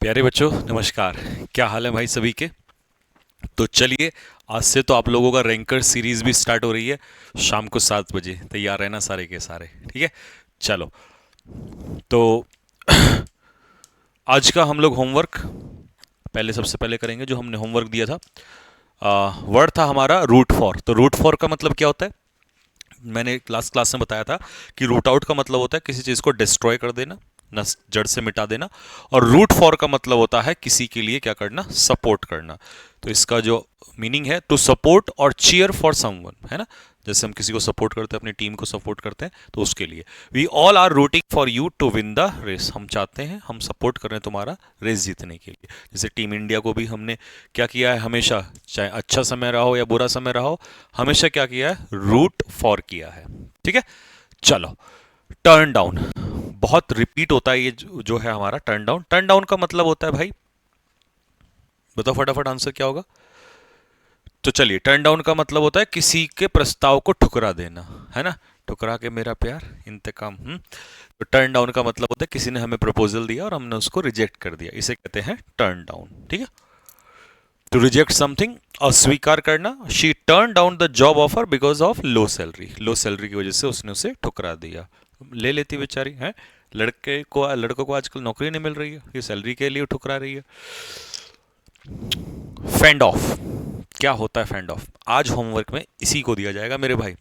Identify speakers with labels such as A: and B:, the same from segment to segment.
A: प्यारे बच्चों नमस्कार। क्या हाल है भाई सभी के। तो चलिए, आज से तो आप लोगों का रैंकर सीरीज भी स्टार्ट हो रही है। शाम को 7 बजे तैयार रहना सारे के सारे, ठीक है। चलो, तो आज का हम लोग होमवर्क पहले सबसे पहले करेंगे। जो हमने होमवर्क दिया था, वर्ड था हमारा रूट फॉर। तो रूट फॉर का मतलब क्या होता है, मैंने लास्ट क्लास में बताया था कि रूट आउट का मतलब होता है किसी चीज़ को डिस्ट्रॉय कर देना, न जड़ से मिटा देना। और रूट फॉर का मतलब होता है किसी के लिए क्या करना, सपोर्ट करना। तो इसका जो मीनिंग है, टू सपोर्ट और चीयर फॉर समवन, है ना। जैसे हम किसी को सपोर्ट करते हैं, अपनी टीम को सपोर्ट करते हैं, तो उसके लिए we all are rooting for you to win the race. हम चाहते हैं, हम सपोर्ट कर रहे हैं तुम्हारा रेस जीतने के लिए। जैसे टीम इंडिया को भी हमने क्या किया है, हमेशा चाहे अच्छा समय रहा हो या बुरा समय रहा हो, हमेशा क्या किया है, रूट फॉर किया है। ठीक है। चलो, टर्न डाउन बहुत रिपीट होता है। ये जो है हमारा टर्न डाउन। टर्न डाउन का मतलब होता है भाई, बताओ फटाफट आंसर क्या होगा। तो चलिए, टर्न डाउन का मतलब होता है किसी के प्रस्ताव को ठुकरा देना, है ना। ठुकरा के मेरा प्यार इंतकाम। तो टर्न डाउन का मतलब होता है किसी ने हमें प्रपोजल दिया और हमने उसको रिजेक्ट कर दिया, इसे कहते हैं टर्न डाउन। ठीक है। टू रिजेक्ट समथिंग, अस्वीकार करना। She turn down the job offer because of low salary. Low salary की वजह से उसने उसे ठुकरा दिया। ले लेती बेचारी है। लड़कों को आजकल नौकरी नहीं मिल रही है, ये सैलरी के लिए ठुकरा रही है। फेंड ऑफ, क्या होता है फेंड ऑफ, आज होमवर्क में इसी को दिया जाएगा मेरे भाई।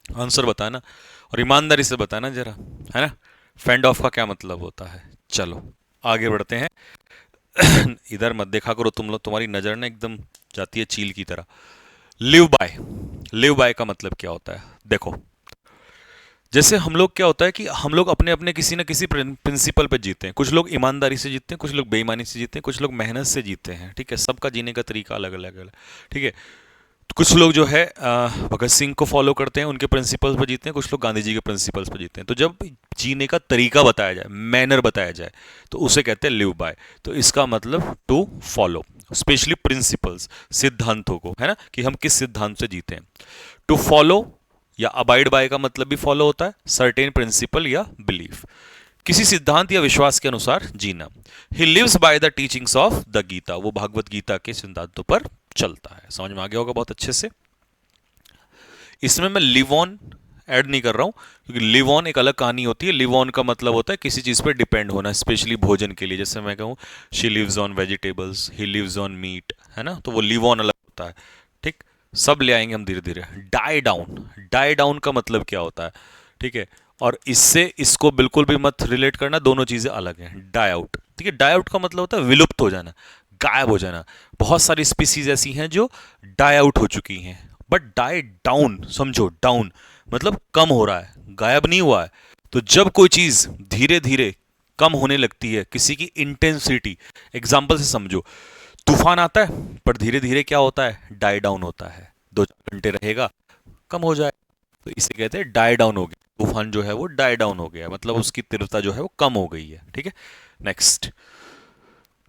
A: आंसर बताना और ईमानदारी से बताना जरा, है ना। फेंड ऑफ का क्या मतलब होता है। चलो आगे बढ़ते हैं। इधर मत देखा करो तुम लोग, तुम्हारी नजर ना एकदम जाती है चील की तरह। लिव बाय, लिव बाय का मतलब क्या होता है, देखो। जैसे हम लोग क्या होता है कि हम लोग अपने अपने किसी न किसी प्रिंसिपल पे जीते हैं। कुछ लोग ईमानदारी से जीते हैं, कुछ लोग बेईमानी से जीते हैं, कुछ लोग मेहनत से जीते हैं। ठीक है, सबका जीने का तरीका अलग अलग है। ठीक है। तो कुछ लोग जो है भगत सिंह को फॉलो करते हैं, उनके प्रिंसिपल्स पर जीते हैं। कुछ लोग गांधी जी के प्रिंसिपल्स पर जीते हैं। तो जब जीने का तरीका बताया जाए, मैनर बताया जाए, तो उसे कहते हैं लिव बाय। तो इसका मतलब टू फॉलो, स्पेशली प्रिंसिपल्स, सिद्धांतों को, है ना, कि हम किस सिद्धांत से जीते हैं। टू फॉलो या अबाइड बाय का मतलब भी फॉलो होता है, सर्टेन प्रिंसिपल या बिलीफ, किसी सिद्धांत या विश्वास के अनुसार जीना। He lives by the teachings of the Gita, वो भागवत गीता के सिद्धांतों पर चलता है। समझ में आ गया होगा बहुत अच्छे से। इसमें मैं लिव ऑन ऐड नहीं कर रहा हूं, क्योंकि लिव ऑन एक अलग कहानी होती है। लिव ऑन का मतलब होता है किसी चीज पर डिपेंड होना, स्पेशली भोजन के लिए। जैसे मैं कहूं she lives on vegetables, he lives on meat, है ना, तो वो लिव ऑन अलग होता है। ठीक, सब ले आएंगे हम धीरे धीरे। डाई डाउन, डाई डाउन का मतलब क्या होता है, ठीक है। और इससे इसको बिल्कुल भी मत रिलेट करना, दोनों चीजें अलग हैं। डाई आउट, ठीक है, डाई आउट का मतलब होता है विलुप्त हो जाना, गायब हो जाना। बहुत सारी स्पीसीज ऐसी हैं जो डाई आउट हो चुकी हैं। बट डाई डाउन, समझो, डाउन मतलब कम हो रहा है, गायब नहीं हुआ है। तो जब कोई चीज धीरे धीरे कम होने लगती है, किसी की इंटेंसिटी, एग्जाम्पल से समझो, तूफान आता है पर धीरे धीरे क्या होता है, डाई डाउन होता है। 2-4 घंटे रहेगा, कम हो जाए, तो इसे कहते हैं डाई डाउन हो गया। तूफान जो है वो डाई डाउन हो गया, मतलब उसकी तीव्रता जो है वो कम हो गई है। ठीक है। Next,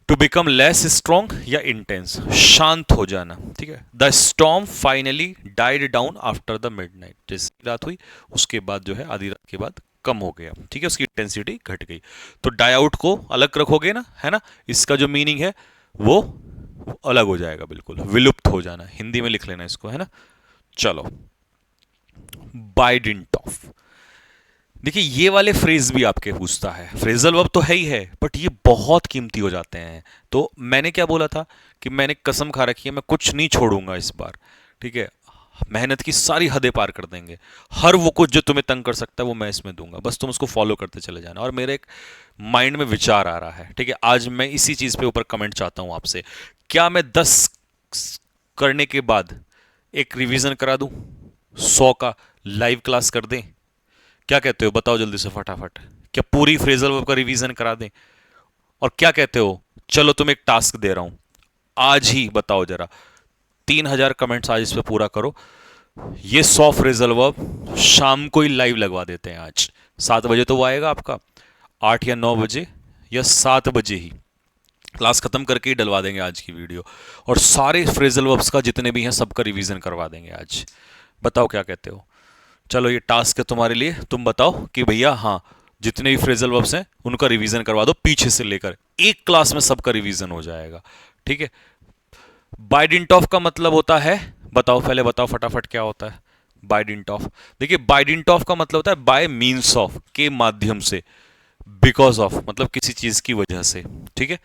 A: to become less strong या इंटेंस, शांत हो जाना। ठीक है। The storm finally died down after the midnight, जैसी रात हुई उसके बाद जो है, आधी रात के बाद कम हो गया। ठीक है, उसकी इंटेंसिटी घट गई। तो डाई आउट को अलग रखोगे ना, है ना, इसका जो मीनिंग है वो अलग हो जाएगा, बिल्कुल विलुप्त हो जाना। हिंदी में लिख लेना इसको, है ना। चलो, बाय डिंट ऑफ, देखिए ये वाले फ्रेज भी आपके पूछता है। फ्रेजल वर्ब तो है ही है, बट ये बहुत कीमती हो जाते हैं। तो मैंने क्या बोला था कि मैंने कसम खा रखी है, मैं कुछ नहीं छोड़ूंगा इस बार। ठीक है, मेहनत की सारी हदें पार कर देंगे। हर वो कुछ जो तुम्हें तंग कर सकता है वो मैं इसमें दूंगा, बस तुम उसको फॉलो करते चले जाना। और मेरे एक माइंड में विचार आ रहा है, ठीक है, आज मैं इसी चीज पे ऊपर कमेंट चाहता हूं आपसे। क्या मैं 10 करने के बाद एक रिवीजन करा दूं, 100 का लाइव क्लास कर दें? क्या कहते हो, बताओ जल्दी से फटाफट। क्या पूरी फ्रेजल वर्ब का रिवीजन करा दें? और क्या कहते हो, चलो तुम एक टास्क दे रहा हूं, आज ही बताओ जरा, 3,000 कमेंट्स आज इस पे पूरा करो। ये 100 फ्रेजल वर्ब शाम को ही लाइव लगवा देते हैं। आज 7 बजे तो वो आएगा आपका, 8 या 9 बजे या 7 बजे ही क्लास खत्म करके ही डलवा देंगे आज की वीडियो। और सारे फ्रेजल वर्ब्स का जितने भी हैं सबका रिवीजन करवा देंगे आज। बताओ क्या कहते हो। चलो ये टास्क है तुम्हारे लिए, तुम बताओ कि भैया हाँ जितने भी फ्रेजल वर्ब्स हैं उनका रिवीजन करवा दो पीछे से लेकर, एक क्लास में सबका रिवीजन हो जाएगा। ठीक है। बाय डिंट ऑफ का मतलब होता है, बताओ पहले बताओ फटाफट क्या होता है बाय डिंट ऑफ। देखिए बाय डिंट ऑफ का मतलब होता है बाय मीन्स ऑफ, के माध्यम से, बिकॉज ऑफ मतलब किसी चीज की वजह से। ठीक है।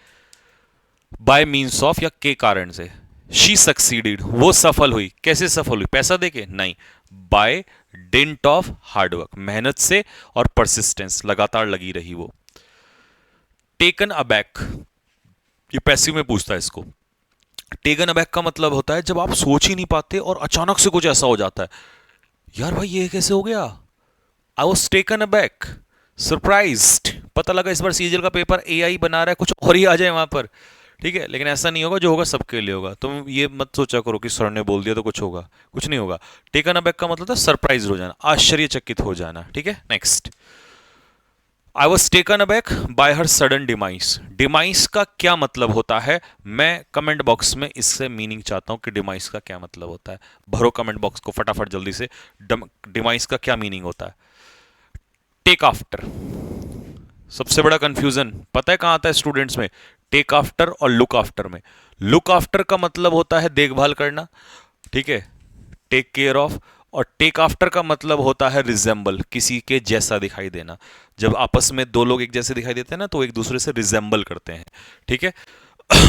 A: बाय मीन्स ऑफ या के कारण से। शी सक्सीडेड, वो सफल हुई, कैसे सफल हुई, पैसा देके नहीं, बाय डिंट ऑफ हार्डवर्क, मेहनत से और परसिस्टेंस, लगातार लगी रही वो। टेकन अबैक, ये पैसिव में पूछता है इसको। टेकन अबैक का मतलब होता है जब आप सोच ही नहीं पाते और अचानक से कुछ ऐसा हो जाता है, यार भाई ये कैसे हो गया, I was taken aback, surprised, पता लगा इस बार सीजीएल का पेपर एआई बना रहा है, कुछ और ही आ जाए वहां पर। ठीक है, लेकिन ऐसा नहीं होगा, जो होगा सबके लिए होगा। तुम ये मत सोचा करो कि सर ने बोल दिया तो कुछ होगा, कुछ नहीं होगा। टेकन अबैक का मतलब था सरप्राइज हो जाना, आश्चर्यचकित हो जाना। ठीक है, next. I was taken aback bye her sudden demise. Demise का क्या मतलब होता है, मैं कमेंट बॉक्स में इससे मीनिंग चाहता हूं कि डिमाइस का क्या मतलब होता है। भरो कमेंट बॉक्स को फटाफट जल्दी से, डिमाइस का क्या मीनिंग होता है। टेक आफ्टर, सबसे बड़ा कंफ्यूजन पता है कहां आता है स्टूडेंट्स में, टेक आफ्टर और लुक आफ्टर में। लुक आफ्टर का मतलब होता है देखभाल करना, ठीक है, टेक केयर ऑफ। और टेक आफ्टर का मतलब होता है रिजेंबल, किसी के जैसा दिखाई देना। जब आपस में दो लोग एक जैसे दिखाई देते हैं ना, तो एक दूसरे से रिजेंबल करते हैं। ठीक है।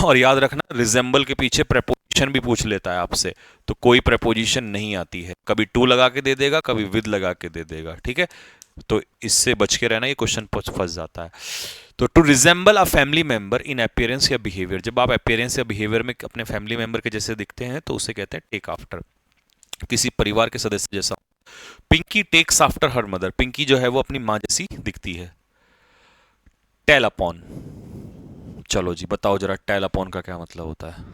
A: और याद रखना रिजेंबल के पीछे प्रेपोजिशन भी पूछ लेता है आपसे, तो कोई प्रेपोजिशन नहीं आती है, कभी टू लगा के दे देगा, कभी विद लगा के दे देगा। ठीक है, तो इससे बच के रहना, ये क्वेश्चन फंस जाता है। तो to resemble a family member in appearance या बिहेवियर, जब आप अपीयरेंस या बिहेवियर में अपने फैमिली मेंबर के जैसे दिखते हैं तो उसे कहते हैं टेक आफ्टर, किसी परिवार के सदस्य जैसा। Pinky takes after her mother, Pinky जो है वो अपनी मां जैसी दिखती है। टेल अपॉन, चलो जी बताओ जरा टेल अपॉन का क्या मतलब होता है।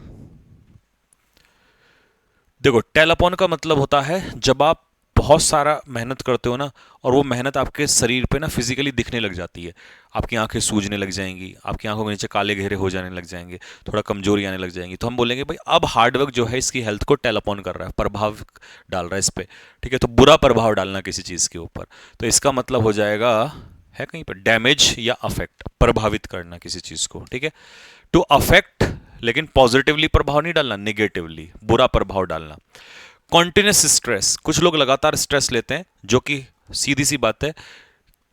A: देखो टेल अपॉन का मतलब होता है जब आप बहुत सारा मेहनत करते हो ना, और वो मेहनत आपके शरीर पे ना फिजिकली दिखने लग जाती है, आपकी आंखें सूजने लग जाएंगी, आपकी आंखों के नीचे काले घेरे हो जाने लग जाएंगे, थोड़ा कमजोरी आने लग जाएंगी, तो हम बोलेंगे भाई अब हार्डवर्क जो है इसकी हेल्थ को टेल अपॉन कर रहा है, प्रभाव डाल रहा है इस पे। ठीक है, तो बुरा प्रभाव डालना किसी चीज के ऊपर, तो इसका मतलब हो जाएगा, है कहीं पर, डैमेज या अफेक्ट, प्रभावित करना किसी चीज को। ठीक है, टू अफेक्ट, लेकिन पॉजिटिवली प्रभाव नहीं डालना, नेगेटिवली बुरा प्रभाव डालना। कॉन्टिन्यूस स्ट्रेस, कुछ लोग लगातार स्ट्रेस लेते हैं, जो कि सीधी सी बात है,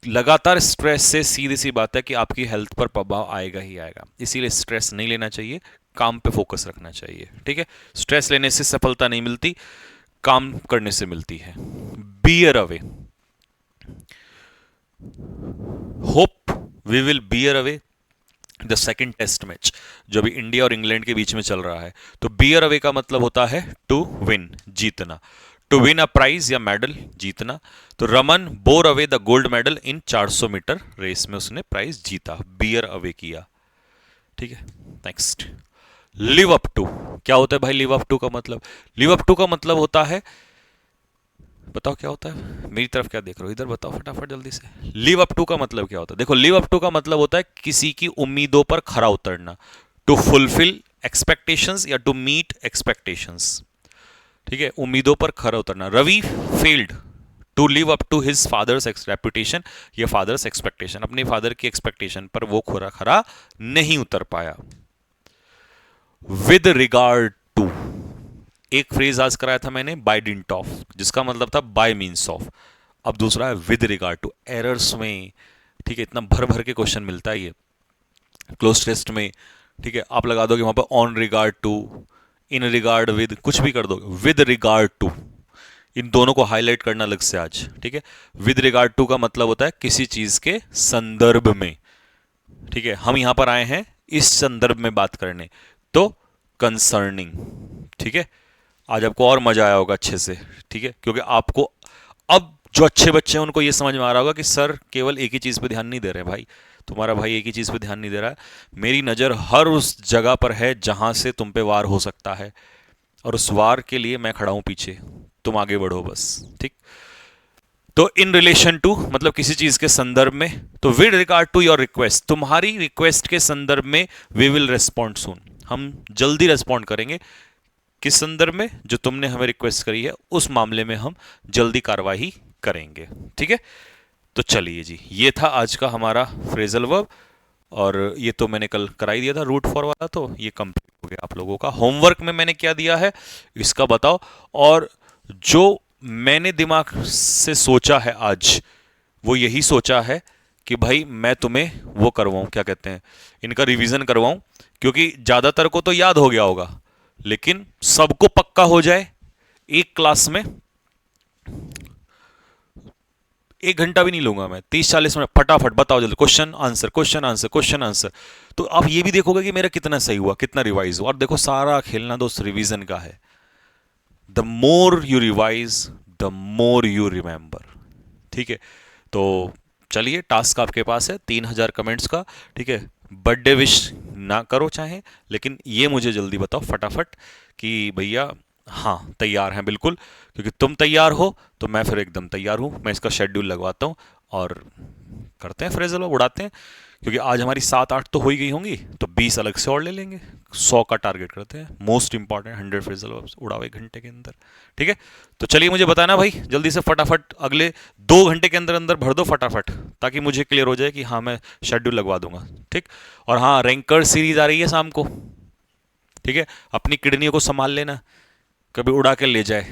A: लगातार स्ट्रेस से सीधी सी बात है कि आपकी हेल्थ पर प्रभाव आएगा ही आएगा, इसीलिए स्ट्रेस नहीं लेना चाहिए, काम पे फोकस रखना चाहिए। ठीक है, स्ट्रेस लेने से सफलता नहीं मिलती, काम करने से मिलती है। Bear away, hope we will bear away the second test match, जो अभी इंडिया और इंग्लैंड के बीच में चल रहा है। तो बियर अवे का मतलब होता है टू विन, जीतना, टू विन अ प्राइज या मेडल, जीतना। तो Raman bore away the gold medal in 400 metre race में उसने प्राइज जीता, बियर अवे किया। ठीक है, नेक्स्ट। लिव अप टू, क्या होता है भाई लिव अप टू का मतलब, लिव अप टू का मतलब होता है, बताओ क्या होता है, मेरी तरफ क्या देख रहे हो, इधर बताओ फटाफट जल्दी से। लिव अप टू का मतलब क्या होता है, देखो लिव अप टू का मतलब होता है किसी की उम्मीदों पर खरा उतरना, टू फुलफिल एक्सपेक्टेशंस या टू मीट एक्सपेक्टेशंस। ठीक है, उम्मीदों पर खरा उतरना। Ravi failed to live up to his father's reputation या फादर्स एक्सपेक्टेशन, अपने फादर की एक्सपेक्टेशन पर वो खरा खरा नहीं उतर पाया। विद रिगार्ड टू, एक फ्रेज आज कराया था मैंने बाय डिंट ऑफ, जिसका मतलब था बाय मीन्स ऑफ, अब दूसरा है विद रिगार्ड टू, एरर्स में। ठीक है, इतना भर भर के क्वेश्चन मिलता है ये क्लोज टेस्ट में। ठीक है, आप लगा दोगे वहां पर on regard to, in regard with, कुछ भी कर दो, विद रिगार्ड टू, इन दोनों को हाईलाइट करना अलग से आज। ठीक है, विद रिगार्ड टू का मतलब होता है किसी चीज के संदर्भ में। ठीक है, हम यहां पर आए हैं इस संदर्भ में बात करने, तो कंसर्निंग। ठीक है, आज आपको और मजा आया होगा अच्छे से। ठीक है, क्योंकि आपको अब जो अच्छे बच्चे हैं उनको ये समझ में आ रहा होगा कि सर केवल एक ही चीज पे ध्यान नहीं दे रहे भाई, तुम्हारा भाई एक ही चीज पे ध्यान नहीं दे रहा है, मेरी नजर हर उस जगह पर है जहां से तुम पे वार हो सकता है, और उस वार के लिए मैं खड़ा हूं पीछे, तुम आगे बढ़ो बस। ठीक, तो इन रिलेशन टू मतलब किसी चीज के संदर्भ में, तो with regard to your request, तुम्हारी रिक्वेस्ट के संदर्भ में, वी विल रेस्पॉन्ड सून, हम जल्दी रेस्पॉन्ड करेंगे। किस संदर्भ में, जो तुमने हमें रिक्वेस्ट करी है उस मामले में हम जल्दी कार्रवाई करेंगे। ठीक है, तो चलिए जी, ये था आज का हमारा फ्रेजल वर्ब। और ये तो मैंने कल करा ही दिया था, रूट फॉर वाला, तो ये कंप्लीट हो गया आप लोगों का। होमवर्क में मैंने क्या दिया है इसका बताओ। और जो मैंने दिमाग से सोचा है आज, वो यही सोचा है कि भाई मैं तुम्हें वो करवाऊं, क्या कहते हैं, इनका रिवीजन करवाऊं। क्योंकि ज्यादातर को तो याद हो गया होगा, लेकिन सबको पक्का हो जाए एक क्लास में। 1 घंटा भी नहीं लूंगा मैं, 30-40 मिनट फटाफट बताओ जल्दी, question answer question answer question answer. तो आप ये भी देखोगे कि मेरा कितना सही हुआ, कितना रिवाइज हुआ। और देखो सारा खेलना दोस्त रिवीजन का है। The more you revise, the more you remember. ठीक है, तो चलिए, टास्क आपके पास है 3000 कमेंट्स का। ठीक है, बर्थडे विश ना करो चाहे, लेकिन ये मुझे जल्दी बताओ फटाफट कि भैया हाँ तैयार हैं बिल्कुल। क्योंकि तुम तैयार हो तो मैं फिर एकदम तैयार हूँ। मैं इसका शेड्यूल लगवाता हूँ और करते हैं फ्रेजल, उड़ाते हैं। क्योंकि आज हमारी 7-8 तो हो ही गई होंगी, तो 20 अलग से और ले लेंगे। 100 का टारगेट करते हैं, मोस्ट इंपॉर्टेंट 100 फ्रेजल उड़ाओ 1 घंटे के अंदर। ठीक है, तो चलिए मुझे बताना भाई जल्दी से फटाफट, अगले 2 घंटे के अंदर अंदर भर दो फटाफट, ताकि मुझे क्लियर हो जाए कि हाँ मैं शेड्यूल लगवा दूंगा। ठीक, और हाँ रैंकर सीरीज आ रही है शाम को। ठीक है, अपनी किडनियों को संभाल लेना, कभी उड़ा के ले जाए,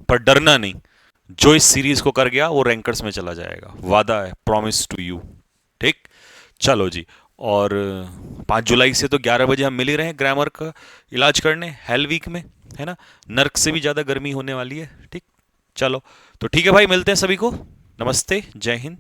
A: पर डरना नहीं। जो इस सीरीज को कर गया वो रैंकर्स में चला जाएगा, वादा है, प्रॉमिस टू यू। ठीक, चलो जी। और 5 जुलाई से तो 11 बजे हम मिल ही रहे हैं ग्रामर का इलाज करने, हेल वीक में, है ना। नर्क से भी ज़्यादा गर्मी होने वाली है। ठीक, चलो, तो ठीक है भाई, मिलते हैं सभी को। नमस्ते, जय हिंद।